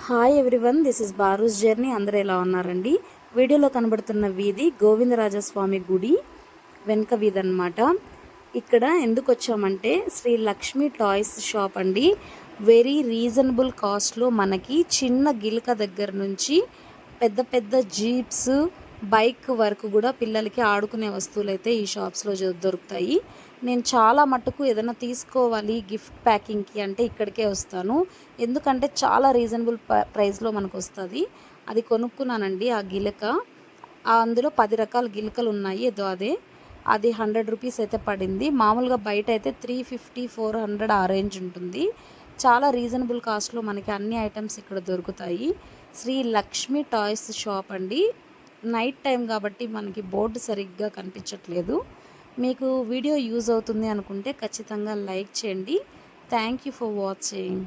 Hi everyone, this is Baru's journey. అందరూ ఎలా ఉన్నారండి? వీడియోలో కనబడుతున్న వీధి గోవిందరాజస్వామి గుడి వెనక వీధి అనమాట. ఇక్కడ ఎందుకు వచ్చామంటే శ్రీ లక్ష్మీ టాయ్స్ షాప్ అండి. వెరీ రీజనబుల్ కాస్ట్లో మనకి చిన్న గిలక దగ్గర నుంచి పెద్ద పెద్ద జీప్స్, బైక్ వరకు కూడా పిల్లలకి ఆడుకునే వస్తువులు అయితే ఈ షాప్స్లో దొరుకుతాయి. నేను చాలా మట్టుకు ఏదైనా తీసుకోవాలి గిఫ్ట్ ప్యాకింగ్కి అంటే ఇక్కడికే వస్తాను. ఎందుకంటే చాలా రీజనబుల్ ప్రైస్లో మనకు వస్తుంది. అది కొనుక్కున్నానండి ఆ గిలక. అందులో 10 రకాల గిలకలు ఉన్నాయి. ఏదో అది 100 రూపీస్ అయితే పడింది. మామూలుగా బయట అయితే 350, 400 ఆ రేంజ్ ఉంటుంది. చాలా రీజనబుల్ కాస్ట్లో మనకి అన్ని ఐటమ్స్ ఇక్కడ దొరుకుతాయి. శ్రీ లక్ష్మీ టాయ్స్ షాప్ అండి. నైట్ టైం కాబట్టి మనకి బోర్డు సరిగ్గా కనిపించట్లేదు. మీకు వీడియో యూజ్ అవుతుంది అనుకుంటే ఖచ్చితంగా లైక్ చేయండి. Thank you for watching.